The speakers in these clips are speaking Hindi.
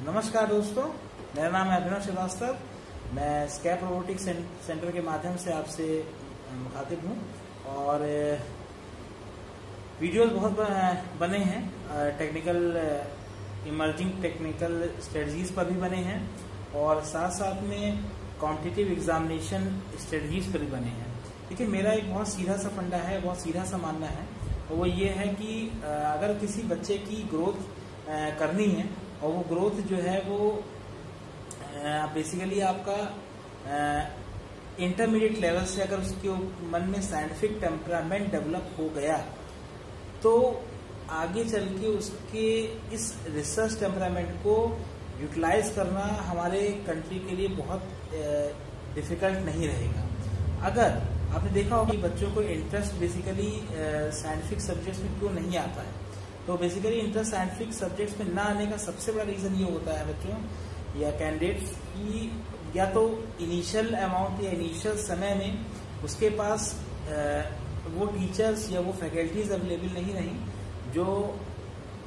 नमस्कार दोस्तों, मेरा नाम है अभिनव श्रीवास्तव। मैं स्कैप रोबोटिक्स सेंटर के माध्यम से आपसे मुखातिब हूँ और वीडियोस बहुत बने हैं। टेक्निकल इमर्जिंग टेक्निकल स्ट्रेटजीज पर भी बने हैं और साथ साथ में कॉम्पिटिटिव एग्जामिनेशन स्ट्रेटजीज पर भी बने हैं। देखिए, मेरा एक बहुत सीधा सा फंडा है, बहुत सीधा सा मानना है, और वो ये है कि अगर किसी बच्चे की ग्रोथ करनी है और वो ग्रोथ जो है वो बेसिकली आपका इंटरमीडिएट लेवल से अगर उसके मन में साइंटिफिक टेम्परामेंट डेवलप हो गया तो आगे चल के उसके इस रिसर्च टेम्परामेंट को यूटिलाइज करना हमारे कंट्री के लिए बहुत डिफिकल्ट नहीं रहेगा। अगर आपने देखा होगा कि बच्चों को इंटरेस्ट बेसिकली साइंटिफिक सब्जेक्ट्स में क्यों नहीं आता है, तो बेसिकली इंटरेस्ट साइंटिफिक सब्जेक्ट्स में ना आने का सबसे बड़ा रीजन ये होता है बच्चों या कैंडिडेट्स की, या तो इनिशियल अमाउंट या इनिशियल समय में उसके पास वो टीचर्स या वो फैकल्टीज अवेलेबल नहीं रही जो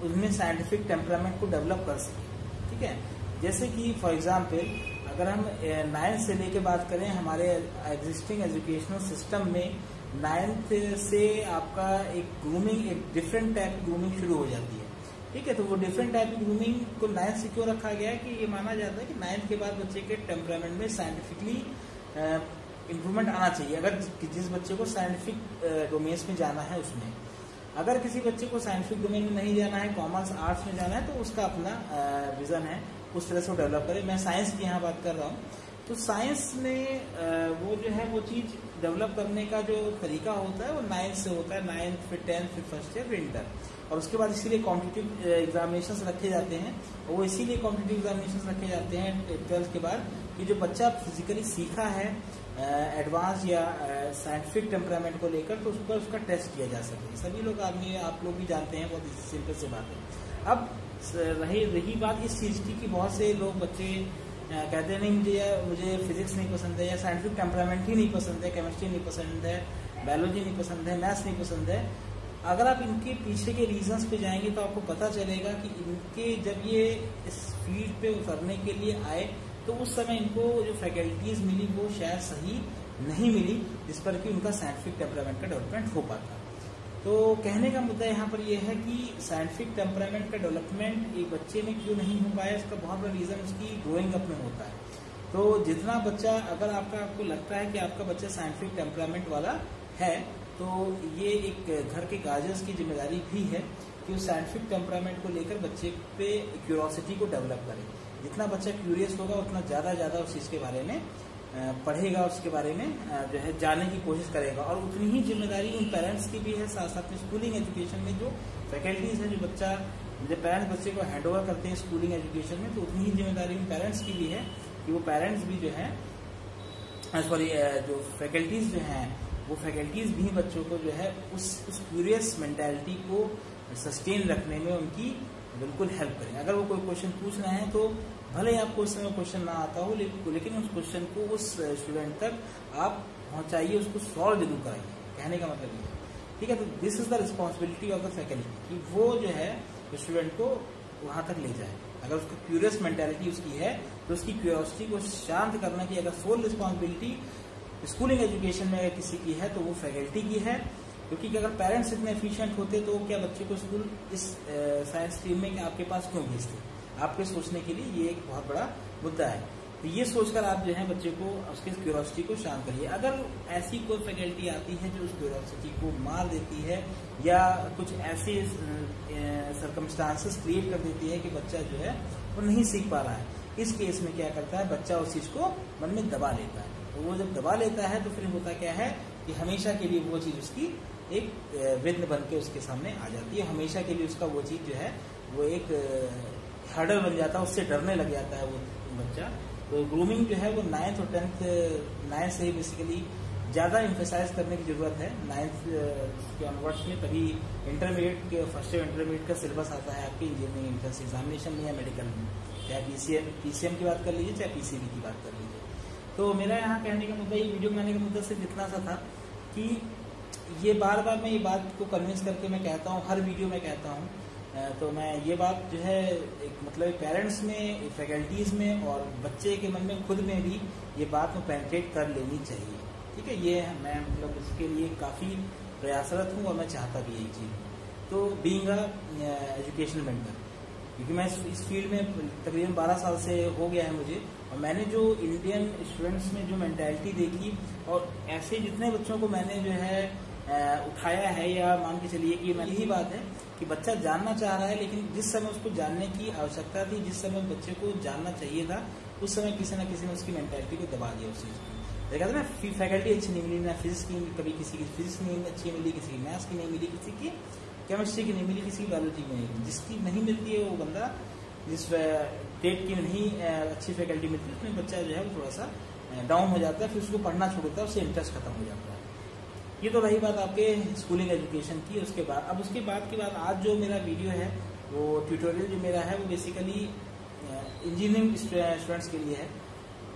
उनमें साइंटिफिक टेम्परामेंट को डेवलप कर सके। ठीक है, जैसे कि फॉर एग्जाम्पल अगर हम 9th से लेके बात करें, हमारे एग्जिस्टिंग एजुकेशनल सिस्टम में 9th से आपका एक ग्रूमिंग, एक डिफरेंट टाइप की ग्रूमिंग शुरू हो जाती है। ठीक है, तो वो डिफरेंट टाइप की ग्रूमिंग को 9th से क्यों रखा गया है कि ये माना जाता है कि 9th के बाद बच्चे के टेम्परामेंट में साइंटिफिकली इम्प्रूवमेंट आना चाहिए। अगर जिस बच्चे को साइंटिफिक डोमेन्स में जाना है उसमें, अगर किसी बच्चे को साइंटिफिक डोमेन में नहीं जाना है, कॉमर्स आर्ट्स में जाना है, तो उसका अपना विजन है, उस तरह से वो डेवलप करे। मैं साइंस की यहाँ बात कर रहा हूँ, तो साइंस में वो जो है वो चीज डेवलप करने का जो तरीका होता है वो 9th से होता है, 9th फिर 10th फिर फर्स्ट ईयर फिर इंटर, और उसके बाद इसीलिए कॉम्पिटिटिव एग्जामिनेशन रखे जाते हैं। और वो इसीलिए कॉम्पिटिटिव एग्जामिनेशन रखे जाते हैं 12th के बाद कि जो बच्चा फिजिकली सीखा है एडवांस या साइंटिफिक टेम्परामेंट को लेकर, तो उस पर उसका टेस्ट किया जा सके। सभी लोग आप लोग भी जानते हैं, बहुत सिंपल सी बात है। अब रही बात इस चीज की कि बहुत से लोग बच्चे कहते हैं नहीं मुझे फिजिक्स नहीं पसंद है, या साइंटिफिक टेम्परामेंट ही नहीं पसंद है, केमिस्ट्री नहीं पसंद है, बायोलॉजी नहीं पसंद है, मैथ्स नहीं पसंद है। अगर आप इनके पीछे के रीजंस पे जाएंगे तो आपको पता चलेगा कि इनके जब ये इस फील्ड पे उतरने के लिए आए तो उस समय इनको जो फैकल्टीज मिली वो शायद सही नहीं मिली जिस पर कि उनका साइंटिफिक टेम्परामेंट का डेवलपमेंट हो पाता। तो कहने का मुद्दा यहाँ पर यह है कि साइंटिफिक टेम्परामेंट का डेवलपमेंट एक बच्चे में क्यों नहीं हो पाया, इसका बहुत बड़ा रीजन उसकी ग्रोइंग अप में होता है। तो जितना बच्चा, अगर आपको लगता है कि आपका बच्चा साइंटिफिक टेम्परामेंट वाला है, तो ये एक घर के गार्जियंस की जिम्मेदारी भी है कि उस साइंटिफिक टेम्परामेंट को लेकर बच्चे पे क्यूरियोसिटी को डेवलप करें। जितना बच्चा क्यूरियस होगा उतना ज्यादा उस चीज के बारे में पढ़ेगा, उसके बारे में जो है जानने की कोशिश करेगा। और उतनी ही जिम्मेदारी उन पेरेंट्स की भी है, साथ साथ में स्कूलिंग एजुकेशन में जो फैकल्टीज है, जो पेरेंट्स बच्चे को हैंड ओवर करते हैं स्कूलिंग एजुकेशन में, तो उतनी ही जिम्मेदारी उन पेरेंट्स की भी है कि वो पेरेंट्स भी जो है जो फैकल्टीज जो हैं वो फैकल्टीज भी बच्चों को जो है उस क्यूरियस मेंटालिटी को सस्टेन रखने में उनकी बिल्कुल हेल्प करें। अगर वो कोई क्वेश्चन पूछ रहे हैं तो भले ही आपको उस समय क्वेश्चन ना आता हो, लेकिन उस क्वेश्चन को उस स्टूडेंट तक आप पहुंचाइए, उसको सॉल्व जरूर कराइए। कहने का मतलब ये है। ठीक है, तो this is the responsibility of the faculty कि वो जो है स्टूडेंट को वहां तक ले जाए। अगर उसको क्यूरियस मेंटालिटी उसकी है तो उसकी क्यूरियोसिटी को शांत करने की अगर सोल रिस्पॉन्सिबिलिटी स्कूलिंग एजुकेशन में अगर किसी की है तो वो फैकल्टी की है। क्योंकि अगर पेरेंट्स इतने एफिशिएंट होते तो क्या बच्चे को स्कूल इस साइंस स्ट्रीम में आपके पास क्यों भेजते? आपके सोचने के लिए ये एक बहुत बड़ा मुद्दा है। तो ये सोचकर आप जो है बच्चे को उसकी क्यूरियोसिटी को शांत करिए। अगर ऐसी कोई फैकल्टी आती है जो उस क्यूरियोसिटी को मार देती है या कुछ ऐसे सर्कमस्टांसेस क्रिएट कर देती है कि बच्चा जो है वो नहीं सीख पा रहा है, इस केस में क्या करता है बच्चा उस चीज को मन में दबा लेता है। तो वो जब दबा लेता है तो फिर होता क्या है कि हमेशा के लिए वो चीज उसकी एक विघ्न बन के उसके सामने आ जाती है। हमेशा के लिए उसका वो चीज जो है वो एक हर्डल बन जाता है, उससे डरने लग जाता है वो बच्चा। तो ग्रूमिंग जो है वो 9th और 10th से ही बेसिकली ज्यादा एम्फेसाइज करने की जरूरत है। 9th के ऑनवर्ड्स में, तभी इंटरमीडिएट के फर्स्ट ईयर इंटरमीडिएट का सिलेबस आता है आपके इंजीनियरिंग एंट्रेंस एग्जामिनेशन में या मेडिकल में, चाहे पीसीएम की बात कर लीजिए चाहे पीसीबी की बात कर लीजिए। तो मेरा यहाँ कहने का मुद्दा, ये वीडियो बनाने का मुद्दा सिर्फ इतना सा था कि ये बार बार मैं ये बात को कन्विंस करके मैं कहता हूँ, हर वीडियो में कहता हूँ तो मैं ये बात जो है एक मतलब पेरेंट्स में, फैकल्टीज में और बच्चे के मन में खुद में भी ये बात को पेनिट्रेट कर लेनी चाहिए। ठीक है, ये मैं मतलब इसके लिए काफ़ी प्रयासरत हूँ और मैं चाहता भी यही चीज़। तो बीइंग अ एजुकेशनल मेंटर, क्योंकि मैं इस फील्ड में तकरीबन 12 साल से हो गया है मुझे, और मैंने जो इंडियन स्टूडेंट्स में जो मेंटालिटी देखी और ऐसे जितने बच्चों को मैंने जो है उठाया है, या मान के चलिए कि यही बात है कि बच्चा जानना चाह रहा है, लेकिन जिस समय उसको जानने की आवश्यकता थी, जिस समय बच्चे को जानना चाहिए था, उस समय किसी न किसी ने उसकी मेंटालिटी को दबा दिया उस चीज़ को। देखा था ना, फैकल्टी अच्छी नहीं मिली, ना फिजिक्स की, कभी किसी की फिजिक्स नहीं अच्छी मिली, किसी की मैथ्स की नहीं मिली, किसी की केमिस्ट्री की नहीं मिली, किसी की बायोलॉजी की नहीं मिली। जिसकी नहीं मिलती है वो बंदा, जिस स्टेट की नहीं अच्छी फैकल्टी मिलती है, उसमें बच्चा जो है वो थोड़ा सा डाउन हो जाता है, फिर उसको पढ़ना छोड़ देता है, उससे इंटरेस्ट खत्म हो जाता है। ये तो रही बात आपके स्कूलिंग एजुकेशन की। उसके बाद अब उसके बाद की बात, आज जो मेरा वीडियो है वो ट्यूटोरियल जो मेरा है वो बेसिकली इंजीनियरिंग स्टूडेंट्स के लिए है।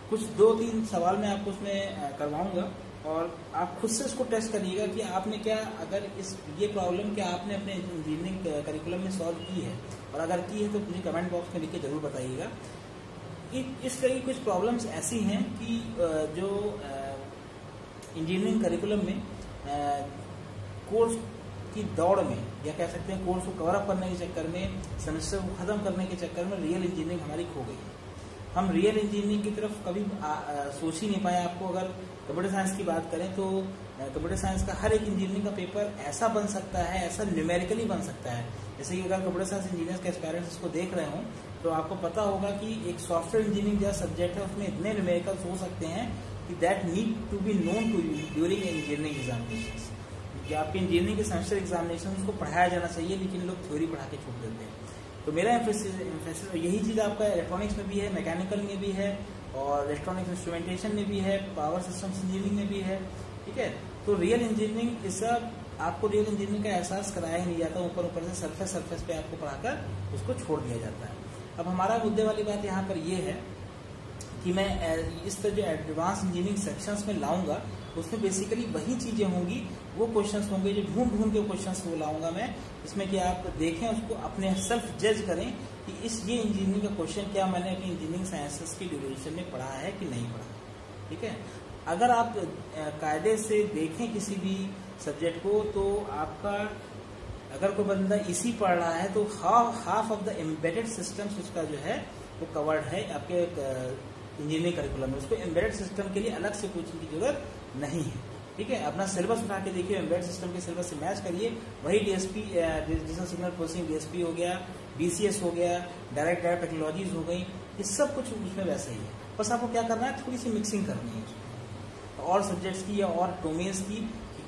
कुछ 2-3 सवाल मैं आपको उसमें करवाऊंगा और आप खुद से इसको टेस्ट करिएगा कि आपने क्या, अगर ये प्रॉब्लम क्या आपने अपने इंजीनियरिंग करिकुलम में सॉल्व की है, और अगर की है तो मुझे कमेंट बॉक्स में लिख के जरूर बताइएगा। इस तरह की कुछ प्रॉब्लम्स ऐसी हैं कि जो इंजीनियरिंग करिकुलम में कोर्स की दौड़ में, या कह सकते हैं कोर्स को कवर अप करने के चक्कर में, सेमेस्टर को खत्म करने के चक्कर में रियल इंजीनियरिंग हमारी खो गई है। हम रियल इंजीनियरिंग की तरफ कभी सोच ही नहीं पाए। आपको अगर कंप्यूटर साइंस की बात करें तो कंप्यूटर साइंस का हर एक इंजीनियरिंग का पेपर ऐसा बन सकता है, ऐसा न्यूमेरिकली बन सकता है। जैसे कि अगर कंप्यूटर साइंस इंजीनियर्स के एस्पायरेंट्स इसको देख रहे हों तो आपको पता होगा कि एक सॉफ्टवेयर इंजीनियरिंग जैसा सब्जेक्ट है, उसमें इतने न्यूमेरिकल्स हो सकते हैं कि that need to be known to you during engineering examination. कि आपके इंजीनियरिंग के सेमेस्टर एग्जामिनेशन उसको पढ़ाया जाना चाहिए, लेकिन लोग थ्योरी पढ़ा के छोड़ देते हैं। तो मेरा एम्फेसिस यही चीज़ आपका इलेक्ट्रॉनिक्स में भी है, मैकेनिकल में भी है, और इलेक्ट्रॉनिक्स इंस्ट्रूमेंटेशन में भी है, पावर सिस्टम्स इंजीनियरिंग में भी है। ठीक है, तो रियल इंजीनियरिंग इस सब आपको रियल इंजीनियरिंग का एहसास कराया ही नहीं जाता, ऊपर ऊपर से सरफेस पे आपको पढ़ाकर उसको छोड़ दिया जाता है। अब हमारा मुद्दे वाली बात यहाँ पर ये है कि मैं इस तरह जो एडवांस इंजीनियरिंग सेक्शंस में लाऊंगा, उसमें बेसिकली वही चीजें होंगी, वो क्वेश्चंस होंगे जो ढूंढ के क्वेश्चंस वो लाऊंगा मैं, इसमें कि आप देखें, उसको अपने सेल्फ जज करें कि ये इंजीनियरिंग का क्वेश्चन क्या मैंने अपनी इंजीनियरिंग साइंसेस की ड्यूरेशन में पढ़ा है कि नहीं पढ़ा। ठीक है, अगर आप कायदे से देखें किसी भी सब्जेक्ट को, तो आपका अगर कोई बंदा इसी पढ़ रहा है तो half of the embedded systems उसका जो है वो कवर्ड है आपके इंजीनियरिंग करिकुलम में। उसको एम्बेडेड सिस्टम के लिए अलग से कोचिंग की जरूरत नहीं है। ठीक है, अपना सिलेबस उठा के देखिए, एम्बेडेड सिस्टम के सिलेबस से मैच करिए, वही DSP digital signal processing DSP हो गया, बीसीएस हो गया, डायरेक्ट टेक्नोलॉजीज हो गई, ये सब कुछ उसमें वैसे ही है। बस आपको क्या करना है, थोड़ी सी मिक्सिंग करनी है उसमें और सब्जेक्ट्स की या और डोमेन्स की,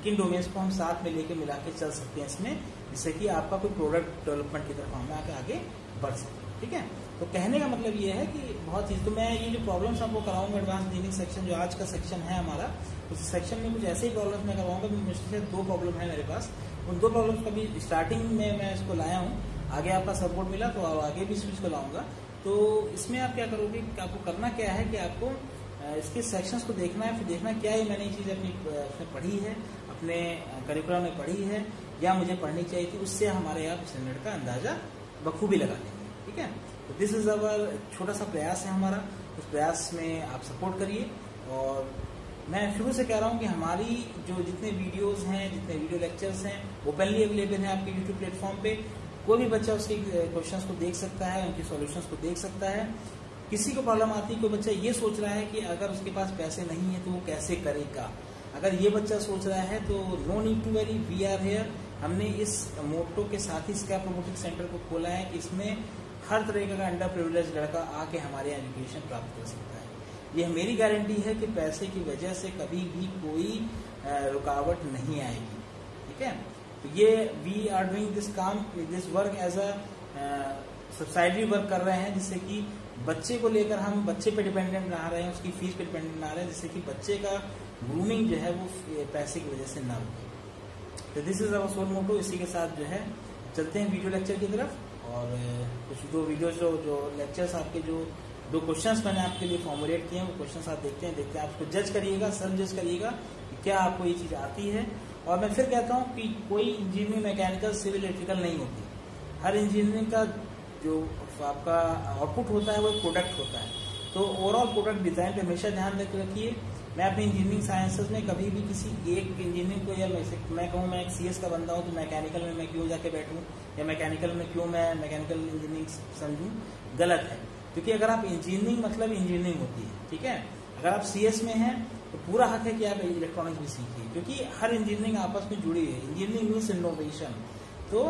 किन डोमेन्स को हम साथ में लेके मिला के चल सकते हैं इसमें, जिससे कि आपका कोई प्रोडक्ट डेवलपमेंट की तरफ हम आगे बढ़ सके। ठीक है, तो कहने का मतलब ये है कि बहुत चीज, तो मैं ये जो प्रॉब्लम्स आपको कराऊंगा एडवांस इंजीनियरिंग सेक्शन जो आज का सेक्शन है हमारा, उस सेक्शन में कुछ ऐसे ही प्रॉब्लम्स मैं करवाऊंगा। मुश्किल से 2 प्रॉब्लम है मेरे पास, उन 2 प्रॉब्लम्स का भी स्टार्टिंग में मैं इसको लाया हूँ, आगे आपका सपोर्ट मिला तो आगे भी इसको लाऊंगा। तो इसमें आप क्या करोगे, आपको करना क्या है कि आपको इसके सेक्शंस को देखना है, फिर देखना क्या है मैंने ये चीज़ अपनी उसमें पढ़ी है, अपने करिकुलम में पढ़ी है, या मुझे पढ़नी चाहिए थी, उससे हमारे आप स्टैंडर्ड का अंदाजा बखूबी लगा लेंगे। ठीक है, तो दिस इज अवर छोटा सा प्रयास है हमारा, उस प्रयास में आप सपोर्ट करिए। और मैं शुरू से कह रहा हूँ कि हमारी जो जितने वीडियोस हैं, जितने वीडियो लेक्चर्स हैं, ओपनली अवेलेबल हैं आपके यूट्यूब प्लेटफॉर्म पे। कोई भी बच्चा उसके क्वेश्चंस को देख सकता है, उनके सॉल्यूशंस को देख सकता है। किसी को प्रॉब्लम आती है, कोई बच्चा ये सोच रहा है कि अगर उसके पास पैसे नहीं है तो वो कैसे करेगा, अगर ये बच्चा सोच रहा है तो no need to worry, we are here. हमने इस मोटो के साथ ही स्कैप रोबोटिक्स सेंटर को खोला है कि इसमें हर तरह का अंडर प्रिविलेज लड़का आके हमारे एजुकेशन प्राप्त कर सकता है। यह मेरी गारंटी है कि पैसे की वजह से कभी भी कोई रुकावट नहीं आएगी। ठीक है, तो ये we are doing this work as a subsidiary work कर रहे हैं, जिससे कि बच्चे को लेकर हम बच्चे पे डिपेंडेंट ना रहे हैं, उसकी फीस पे डिपेंडेंट ना रहे हैं, जिससे कि बच्चे का ग्रूमिंग जो है वो पैसे की वजह से ना हो। तो दिस इज अवर सोल मोटो। इसी के साथ जो है चलते हैं वीडियो लेक्चर की तरफ, और कुछ 2 वीडियो जो लेक्चर्स आपके जो 2 क्वेश्चंस मैंने आपके लिए फॉर्मुलेट किए हैं, वो क्वेश्चंस आप देखते हैं आप उसको जज करिएगा, सेल्फ जज करिएगा कि क्या आपको ये चीज़ आती है। और मैं फिर कहता हूँ कि कोई इंजीनियरिंग मैकेनिकल सिविल इलेक्ट्रिकल नहीं होती, हर इंजीनियरिंग का जो आपका आउटपुट होता है वो एक प्रोडक्ट होता है। तो ओवरऑल प्रोडक्ट डिजाइन पे हमेशा ध्यान रखिए। मैं अपनी इंजीनियरिंग साइंसेज में कभी भी किसी एक इंजीनियरिंग को, या मैं कहूँ मैं एक सीएस का बंदा हूँ तो मैकेनिकल में मैं क्यों जाके बैठूँ, या मैकेनिकल में क्यों मैं मैकेनिकल इंजीनियरिंग समझूँ, गलत है। क्योंकि अगर आप इंजीनियरिंग मतलब इंजीनियरिंग होती है, ठीक है। अगर आप सीएस में हैं तो पूरा हक है कि आप इलेक्ट्रॉनिक्स भी सीखिए, क्योंकि हर इंजीनियरिंग आपस में जुड़ी है। Engineering means innovation. तो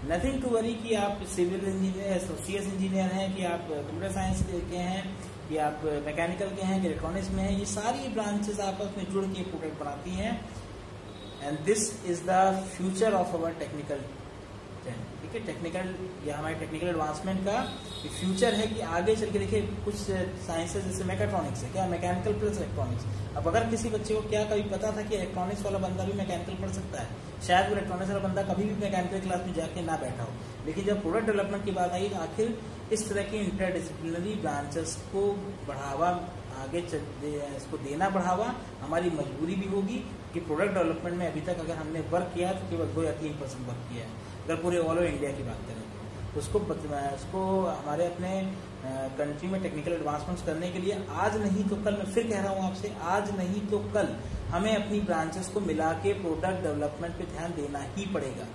नथिंग टू वरी कि आप सिविल इंजीनियर, सीएस इंजीनियर हैं, कि आप कंप्यूटर साइंस के हैं, कि आप मैकेनिकल के हैं, कि इलेक्ट्रॉनिक्स में हैं, ये सारी ब्रांचेस आपस में जुड़ के प्रोडक्ट बनाती हैं। And this is the future of our technical, ठीक है। टेक्निकल, या हमारे टेक्निकल एडवांसमेंट का फ्यूचर है कि आगे चल के देखिए कुछ साइंसेज जैसे मैकेट्रॉनिक्स है, क्या मैकेनिकल प्लस इलेक्ट्रॉनिक्स। अब अगर किसी बच्चे को क्या कभी पता था कि इलेक्ट्रॉनिक्स वाला बंदा भी मैकेनिकल पढ़ सकता है, शायद वो इलेक्ट्रॉनिक्स वाला बंदा कभी भी मैकेनिकल क्लास में जाके ना बैठा हो। लेकिन जब प्रोडक्ट डेवलपमेंट की बात आई तो आखिर इस तरह की इंटरडिसिप्लिनरी ब्रांचेस को बढ़ावा, आगे इसको देना बढ़ावा हमारी मजबूरी भी होगी कि प्रोडक्ट डेवलपमेंट में अभी तक अगर हमने वर्क किया तो केवल 2 या 3% वर्क किया है। अगर पूरे ऑल ओवर इंडिया की बात करें तो उसको हमारे अपने कंट्री में टेक्निकल एडवांसमेंट्स करने के लिए आज नहीं तो कल, मैं फिर कह रहा हूँ आपसे, आज नहीं तो कल हमें अपनी ब्रांचेस को मिला के प्रोडक्ट डेवलपमेंट पे ध्यान देना ही पड़ेगा।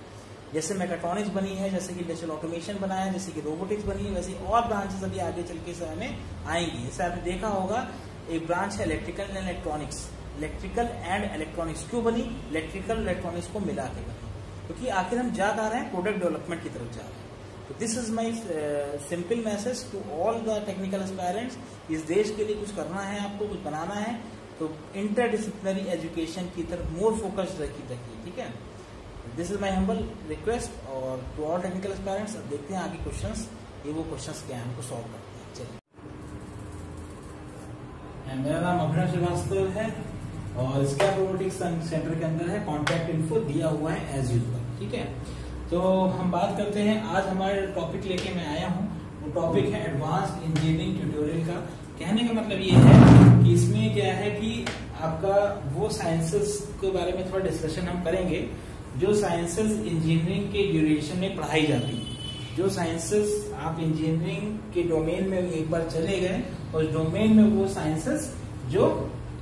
जैसे मैकेट्रॉनिक्स बनी है, जैसे कि इंडस्ट्रियल ऑटोमेशन बना है, जैसे कि रोबोटिक्स बनी है, वैसे और ब्रांचेस अभी आगे चल के समय में आएंगी। जैसे आपने देखा होगा एक ब्रांच है electrical and electronics. Electrical and electronics क्यों बनी? इलेक्ट्रिकल इलेक्ट्रॉनिक्स को मिला के बनी, क्योंकि आखिर हम जा रहे हैं प्रोडक्ट डेवलपमेंट की तरफ जा रहे हैं। तो this is my simple message to all the technical aspirants. इस देश के लिए कुछ करना है, आपको कुछ बनाना है, तो इंटरडिसिप्लिनरी एजुकेशन की तरफ मोर फोकस रखिए, ठीक है। This is my humble request और टू ऑल टेक्निकल एस्पायरेंट्स। देखते हैं आगे क्वेश्चंस, ये वो क्वेश्चंस क्या है, हमको सॉल्व करते हैं। चलिए, मेरा नाम अभिनव श्रीवास्तव है और स्कैप रोबोटिक्स सेंटर के अंदर है, कॉन्टैक्ट इन्फो दिया हुआ है एज यूजुअल, ठीक है। तो हम बात करते हैं, आज हमारे टॉपिक लेके मैं आया हूँ, वो टॉपिक है एडवांस्ड इंजीनियरिंग ट्यूटोरियल का। कहने का मतलब ये है कि इसमें क्या है कि आपका वो साइंसेस के बारे में थोड़ा डिस्कशन हम करेंगे जो साइंसेस इंजीनियरिंग के ड्यूरेशन में पढ़ाई जाती है। जो साइंसेस आप इंजीनियरिंग के डोमेन में एक बार चले गए और उस डोमेन में वो साइंसेस जो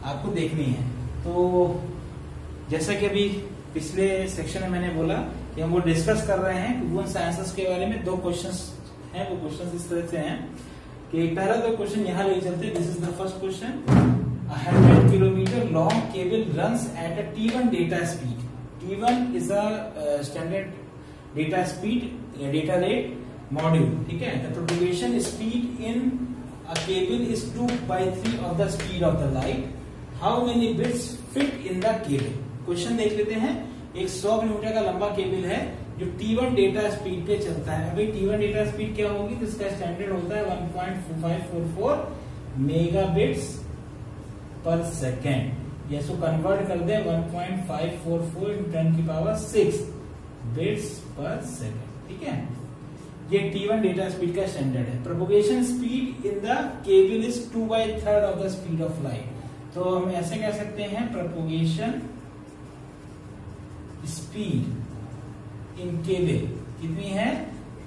आपको देखनी है। तो जैसा कि अभी पिछले सेक्शन में मैंने बोला कि हम वो डिस्कस कर रहे हैं वुमेन साइंसेस के बारे में। 2 क्वेश्चंस हैं, वो क्वेश्चंस इस तरह से हैं कि पहला 2 क्वेश्चन यहाँ ले चलते हैं। This is the first question. 100 kilometre long cable runs at a T1 data speed. T1 is a standard data speed या डेटा रेट मॉड्यूल, ठीक है। The propagation speed in a cable is 2/3 of the speed of the light. How many bits fit in the cable? Question देख लेते हैं। एक 100 किलोमीटर का लंबा केबल है जो T1 डेटा स्पीड पे चलता है। अभी T1 डेटा स्पीड क्या होगी? तो इसका स्टैंडर्ड होता है 1.544 मेगाबिट्स पर सेकेंड। या इसको कन्वर्ट कर दे 1.544 × 10⁶ बिट्स पर सेकेंड, ठीक है। ये T1 डेटा स्पीड का स्टैंडर्ड है। Propagation speed in the cable is 2/3 of the speed of light. तो हम ऐसे कह सकते हैं प्रोपगेशन स्पीड इन केबल कितनी है?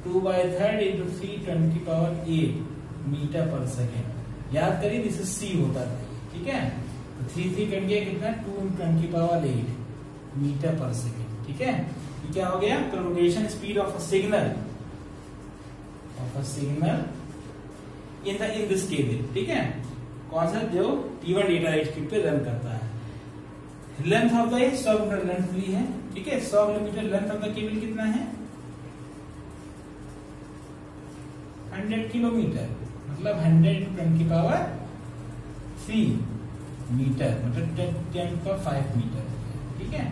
2/3 × 3 × 10⁸ मीटर पर सेकेंड। याद करिए दिस इज C होता था, ठीक है। तो 3 कट गया कितना? 2 × 10⁸ मीटर पर सेकेंड, ठीक है। ये क्या हो गया? Propagation speed of a signal in this cable, ठीक है। कौन सा? जो T1 डेटा रेट स्पीड पे रन करता है। Length of the 100 metre length ली है, ठीक है। 100 kilometre length of the cable कितना है? 100 किलोमीटर, मतलब 100 × 10⁻³ मीटर, मतलब 10⁵ मीटर, ठीक है।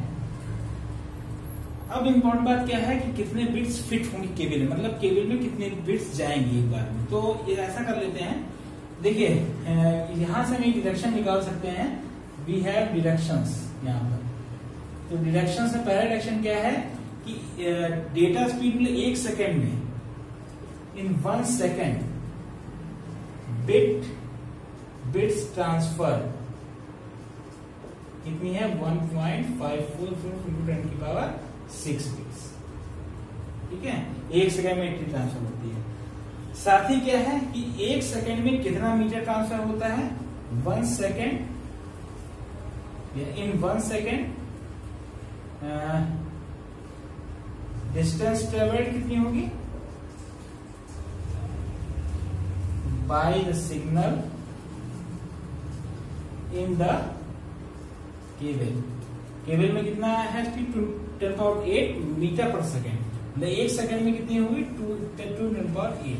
अब इम्पोर्टेंट बात क्या है कि कितने बिट्स फिट होंगे केबल में, मतलब केबल में कितने बिट्स जाएंगे एक बार में। तो ये ऐसा कर लेते हैं, देखिए यहां से हम एक डिडक्शन निकाल सकते हैं। वी हैव डिडक्शंस यहाँ पर। तो डिडक्शन से पहला डिडक्शन क्या है कि डेटा स्पीड में 1 सेकेंड में, इन 1 सेकेंड बिट्स ट्रांसफर कितनी है? 1.544 × 10⁶ बिट्स। ठीक है, 1 सेकंड में इतनी ट्रांसफर होती है। साथ ही क्या है कि 1 सेकंड में कितना मीटर ट्रांसफर होता है, 1 सेकंड, इन 1 सेकंड डिस्टेंस ट्रेवल्ड कितनी होगी, by the signal in the cable. Cable में कितना है स्पीड, 10⁸ मीटर पर सेकेंड, मतलब 1 सेकंड में कितनी होगी, 2×10⁸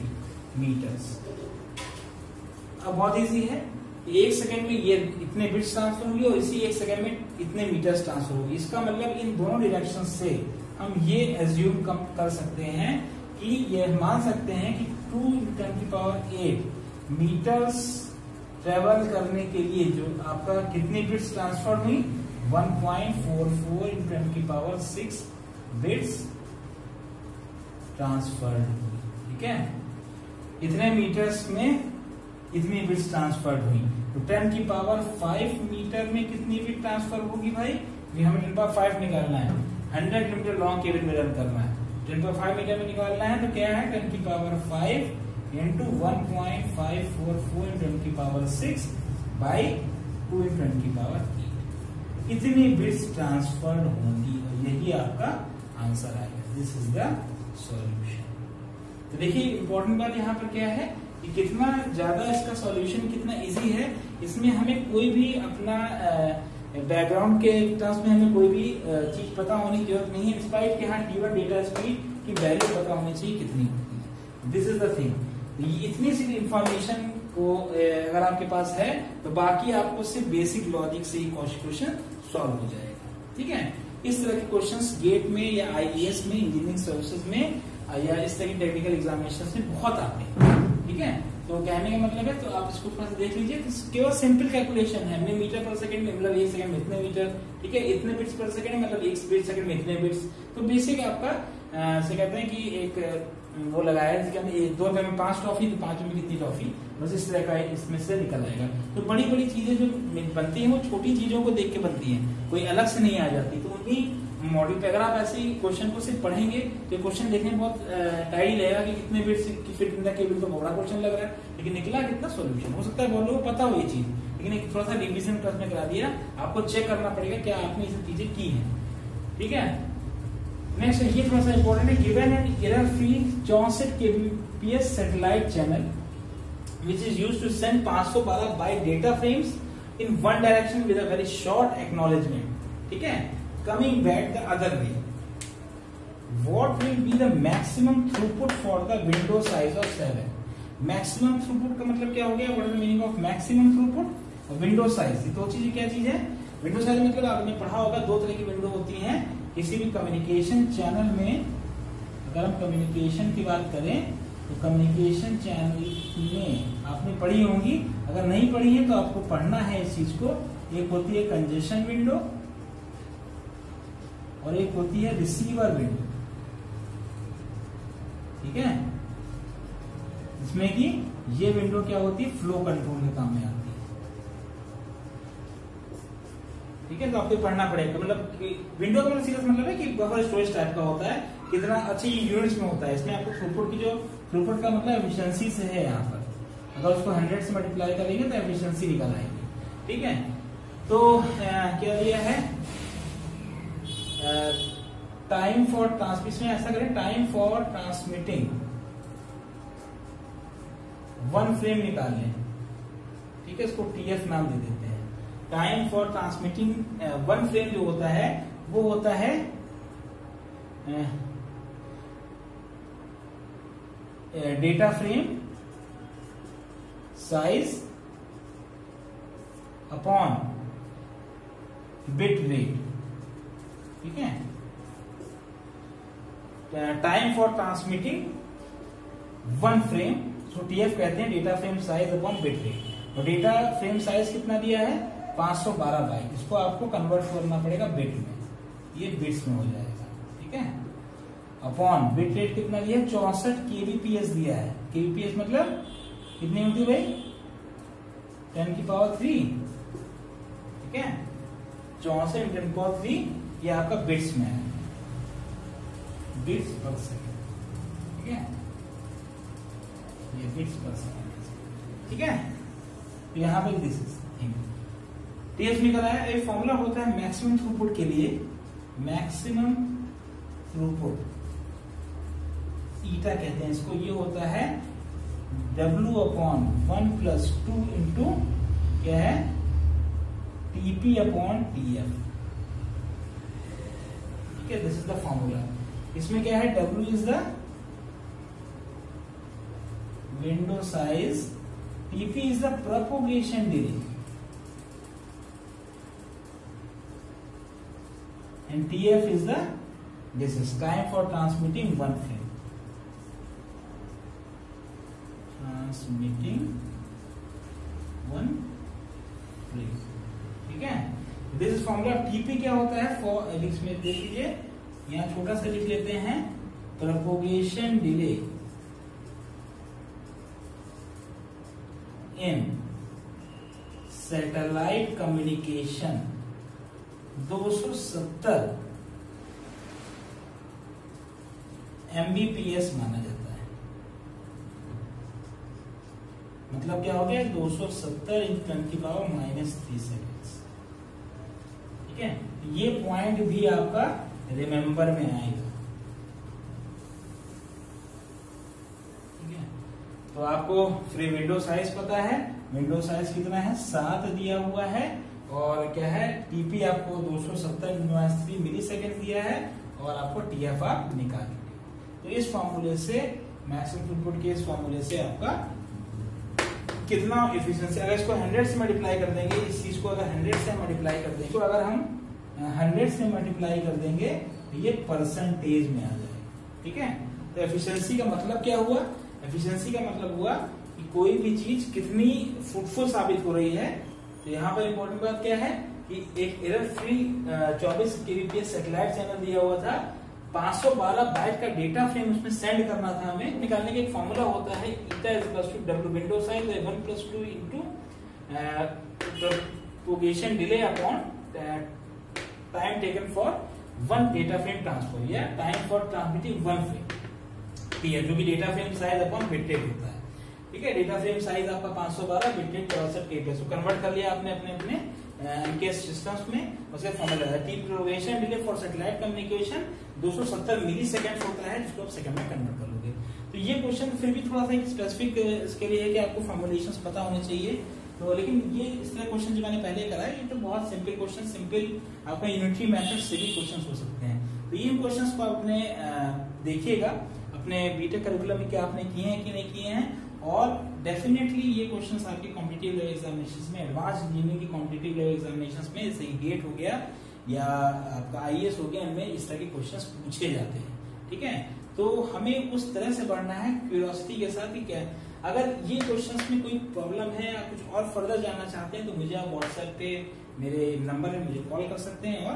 मीटर्स। अब बहुत इजी है, 1 सेकंड में ये इतने बिट्स ट्रांसफर होंगे और इसी 1 सेकंड में इतने मीटर्स ट्रांसफर होगी। इसका मतलब इन दोनों डायरेक्शन से हम ये एज्यूम कर सकते हैं कि ये मान सकते हैं कि 2×10⁸ मीटर्स ट्रेवल करने के लिए जो आपका कितनी बिट्स ट्रांसफर हुई, 1.44 × 10⁶ बिट्स ट्रांसफर्ड हुई। ठीक है, इतने मीटर्स में इतनी बिट्स ट्रांसफर्ड हुई, तो 10⁵ मीटर में कितनी बिट ट्रांसफर होगी भाई, ये हमें 10⁵ निकालना है, 100 किलोमीटर लॉन्ग केबल में रन करना है, 10⁵ मीटर में निकालना है, तो क्या है 10⁵ into 1.544 × 10⁶ by 2 × 10⁸ इतनी बिट्स ट्रांसफर्ड होंगी और यही आपका आंसर आएगा। This is the solution. तो देखिए इंपॉर्टेंट बात यहाँ पर क्या है कि कितना ज्यादा इसका सॉल्यूशन कितना इजी है। इसमें हमें कोई भी अपना बैकग्राउंड के टर्म्स में हमें कोई भी चीज पता होने की जरूरत नहीं है, डिस्पाइट कि हाँ गिवन डेटा स्पीड की वैल्यू पता होनी चाहिए कितनी होती है। दिस इज द थिंग, इतनी सी इंफॉर्मेशन को अगर आपके पास है तो बाकी आपको सिर्फ बेसिक लॉजिक से ही क्वेश्चन सॉल्व हो जाएगा। ठीक है, इस तरह के क्वेश्चंस गेट में या आईएएस में, इंजीनियरिंग सर्विसेज में या इस तरह की टेक्निकल एग्जामिनेशन में बहुत आते हैं। ठीक है, तो कहने का मतलब है, तो आप इसको थोड़ा सा देख लीजिए, केवल सिंपल कैलकुलेशन है। हमने मीटर पर सेकंड में मतलब 1 सेकंड में इतने मीटर, ठीक है, इतने बिट्स पर सेकंड मतलब 1 बिट सेकंड में इतने बिट्स। तो बेसिक आपका से कहते हैं कि एक वो लगाया है, 2 रुपए में 5 टॉफी, तो 5 में कितनी टॉफी, बस इस तरह का इसमें से निकल आएगा। तो बड़ी बड़ी चीजें जो बनती हैं वो छोटी चीजों को देख के बनती हैं, कोई अलग से नहीं आ जाती। तो उन्हीं मॉड्यूल पे अगर आप ऐसे ही क्वेश्चन को सिर्फ पढ़ेंगे तो क्वेश्चन देखने में बहुत टाइडी लगेगा कि कितने बिट्स की फिट इन द केबल, तो बड़ा क्वेश्चन लग रहा है, लेकिन निकला कितना सोल्यूशन। हो सकता है बहुत लोगों को पता हो ये चीज, लेकिन एक थोड़ा सा रिविजन क्लास में करा दिया, आपको चेक करना पड़ेगा क्या आपने ये सब चीजें की है। ठीक है, नेक्स्ट ये थोड़ा सा इंपॉर्टेंट है, given an error free 64 kbps satellite channel which is used to send 512 byte data frames in one direction with a very short acknowledgement. ठीक है, coming back the other way. What will be the maximum throughput for the window size of 7? Maximum throughput का मतलब क्या हो गया? What is the meaning of maximum throughut? Window size, ये दो चीजें क्या चीज है? विंडो साइज मतलब आपने पढ़ा होगा 2 तरह की विंडो होती हैं किसी भी कम्युनिकेशन चैनल में। अगर हम कम्युनिकेशन की बात करें तो कम्युनिकेशन चैनल में आपने पढ़ी होंगी, अगर नहीं पढ़ी है तो आपको पढ़ना है इस चीज को। एक होती है कंजेशन विंडो और एक होती है रिसीवर विंडो। ठीक है, इसमें कि ये विंडो क्या होती है, फ्लो कंट्रोल के काम में आती है। ठीक है, तो आपको पढ़ना पड़ेगा। मतलब विंडो का सीरियस मतलब है कि बफर स्टोरेज टाइप का होता है, कितना अच्छी यूनिट्स में होता है। इसमें आपको थ्रूपुट की जो थ्रूपुट का मतलब एफिशिएंसी से है यहाँ पर, अगर उसको 100 से मल्टीप्लाई करेंगे तो एफिशिएंसी निकल आएगी। ठीक है, तो क्या दिया है, टाइम फॉर ट्रांसमिशन, ऐसा करें टाइम फॉर ट्रांसमिटिंग 1 फ्रेम निकाल लें। ठीक है, इसको टीएफ नाम दे देते हैं। टाइम फॉर ट्रांसमिटिंग 1 फ्रेम जो होता है वो होता है data frame size upon bit rate. ठीक है, time for transmitting 1 frame, so TF कहते हैं data frame size upon bit rate. और डेटा फ्रेम साइज कितना दिया है, 512 बाइट। इसको आपको कन्वर्ट करना पड़ेगा बिट में, ये बिट्स में हो जाएगा। ठीक है, अपॉन बिट रेट कितना दिया है, 64 kbps दिया है। kbps मतलब कितनी होती है भाई, 10⁻3। ठीक है, 64 × 10⁻3 ये आपका बिट्स में है, बिट्स पर सेकेंड। ठीक है, ये बिट्स पर सेकंड, ठीक है। तो यहाँ पे दिस इज थिंग टीएफ निकल आया। एक फॉर्मूला होता है मैक्सिमम थ्रूपुट के लिए, मैक्सिमम थ्रूपुट ईटा कहते हैं इसको, ये होता है W/1+2 इंटू क्या है TP/TF, ठीक है। This is the formula. इसमें क्या है, W is the window size, TP is the propagation delay and TF is the this is time for transmitting one frame, transmitting one frame, ठीक है। This is formula. TP क्या होता है, फॉर इसमें देख लीजिए, यहाँ छोटा सा लिख लेते हैं, propagation delay in satellite communication 270 Mbps माना जाता है। मतलब क्या हो गया, 270 × 10⁻³ सेकेंड्स, ठीक है। ये पॉइंट भी आपका रिमेंबर में आएगा, ठीक है। तो आपको फ्री विंडो साइज पता है, विंडो साइज कितना है, 7 दिया हुआ है, और क्या है टीपी आपको 270 मिलीसेकंड दिया है, और आपको टीएफ आप निकालेंगे। तो इस फॉर्मूले से, मैक्सिमम थ्रूपुट के इस फॉर्मूले से आपका कितना एफिशिएंसी, अगर इसको 100 से मल्टीप्लाई कर देंगे, इस चीज को अगर 100 से मल्टीप्लाई कर देंगे, तो अगर हम 100 से मल्टीप्लाई कर देंगे तो ये परसेंटेज में आ जाएगा, ठीक है। तो एफिशिएंसी का मतलब क्या हुआ, एफिशिएंसी का मतलब हुआ कि कोई भी चीज कितनी फ्रूटफुल साबित हो रही है। तो यहाँ पर इंपॉर्टेंट बात क्या है कि एक error free 24 kbps satellite channel दिया हुआ था, 512 बाइट का डेटा फ्रेम उसमें सेंड करना था हमें। निकालने का एक फॉर्मूला होता है eta = W window size 1+2 into propagation delay upon time taken for one data frame transfer, या time for transmitting one frame, जो कि data frame size upon bit rate होता है, ठीक है। डेटा फ्रेम साइज आपका 512, बिट रेट 64 kbps, तो कन्वर्ट कर लिया आपने अपने अपने एमकेएस सिस्टम्स में। उसका फॉर्मूला है T propagation delay for satellite communication 270 millisecond होता है, जिसको आप सेकंड में कन्वर्ट कर लोगे। तो ये क्वेश्चन फिर भी थोड़ा सा एक स्पेसिफिक इसके लिए है कि आपको फॉर्मुलेशंस पता होने चाहिए। तो लेकिन ये इस तरह क्वेश्चन जो मैंने पहले करा है, ये तो बहुत सिंपल क्वेश्चन, सिंपल आपका यूनिटरी मेथड से भी क्वेश्चन हो सकते हैं। तो इन क्वेश्चन को आपने देखिएगा अपने बीटेक करिकुलम में, क्या आपने किए हैं कि नहीं किए हैं, और डेफिनेटली ये क्वेश्चंस आपके कॉम्पिटिटिव लेवल एग्जामिनेशंस में, एडवांस इंजीनियरिंग की कॉम्पिटिटिव लेवल एग्जामिनेशंस में, जैसे गेट हो गया या आपका आईएएस हो गया, इनमें इस तरह के क्वेश्चंस पूछे जाते हैं, ठीक है। तो हमें उस तरह से बढ़ना है क्यूरियोसिटी के साथ कि क्या है। अगर ये क्वेश्चंस में कोई प्रॉब्लम है या कुछ और फर्दर जानना चाहते हैं, तो मुझे आप व्हाट्सएप पे मेरे नंबर पे मुझे कॉल कर सकते हैं, और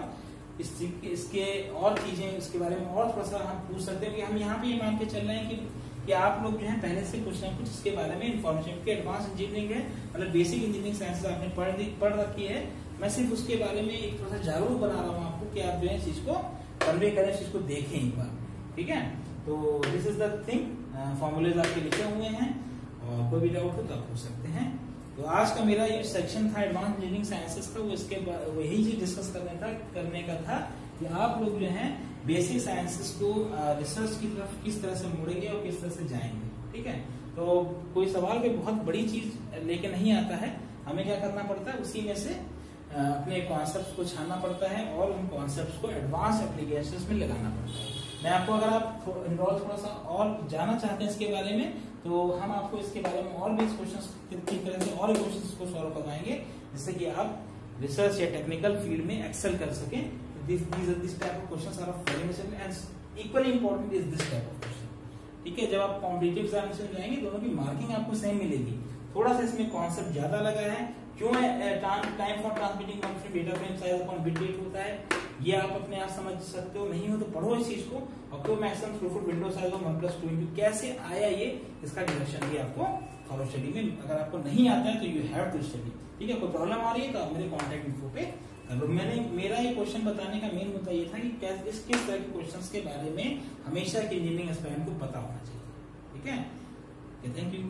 इसके और चीजें इसके बारे में और थोड़ा सा हम पूछ सकते हैं। कि हम यहाँ पे ये मान के चल रहे हैं कि आप लोग जो है पहले से कुछ ना कुछ इसके बारे में इन्फॉर्मेशन, की एडवांस इंजीनियरिंग है, मतलब बेसिक इंजीनियरिंग साइंसेस आपने पढ़ रखी है, मैं सिर्फ उसके बारे में एक थोड़ा सा जागरूक बना रहा हूँ आपको, कि आप जो है इस चीज को कन्वे करें, इस चीज को देखें एक बार, ठीक है। तो this is the thing, formulas आपके लिखे हुए हैं, और कोई भी डाउट हो तो आप पूछ सकते हैं। तो आज का मेरा ये सेक्शन था एडवांस इंजीनियरिंग साइंसेस का, वो इसके वही चीज डिस्कस करने का था कि आप लोग जो है बेसिक साइंसेस को रिसर्च की तरफ किस तरह से मोड़ेंगे और किस तरह से जाएंगे, ठीक है। तो कोई सवाल कोई बहुत बड़ी चीज लेके नहीं आता है, हमें क्या करना पड़ता है, उसी में से अपने कॉन्सेप्ट्स को छानना पड़ता है, और उन कॉन्सेप्ट्स को एडवांस एप्लीकेशंस में लगाना पड़ता है। मैं आपको, अगर आप इनरोल थोड़ा सा और जानना चाहते हैं इसके बारे में, तो हम आपको इसके बारे में और भी क्वेश्चंस की तरह से और क्वेश्चंस को सॉल्व करवाएंगे, जिससे कि आप रिसर्च या टेक्निकल फील्ड में एक्सेल कर सकें। This type of questions are of very much and equally important is this type of question, ठीक है। जब आप कॉम्पिटिटिव एग्जामिनेशन में जाएंगे, दोनों की मार्किंग आपको सेम मिलेगी, थोड़ा सा इसमें कॉन्सेप्ट ज्यादा लगा है। क्यों है, time for transmitting one frame data frame size upon bit rate होता है, ये आप अपने आप समझ सकते हो, नहीं हो तो पढ़ो इस चीज को। और क्यों maximum throughput window size of 1+2 कैसे आया, ये इसका डायरेक्शन भी आपको फॉलो स्टडी में, अगर आपको नहीं आता है तो यू हैव टू स्टडी, ठीक है। कोई प्रॉब्लम आ रही है तो आप मेरे कॉन्टेक्ट इन्फो पे मैंने मेरा ये क्वेश्चन बताने का मेन मुद्दा ये था कि किस तरह के क्वेश्चंस के बारे में हमेशा के इंजीनियरिंग एस्पायरेंट को पता होना चाहिए। ठीक है, थैंक यू।